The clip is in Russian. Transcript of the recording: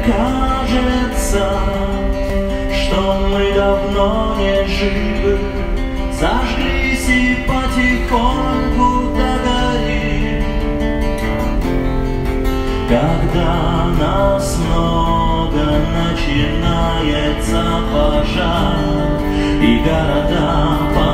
кажется, что мы давно не живы, зажглись и потихоньку догорим. Когда нас много, начинается пожар, и города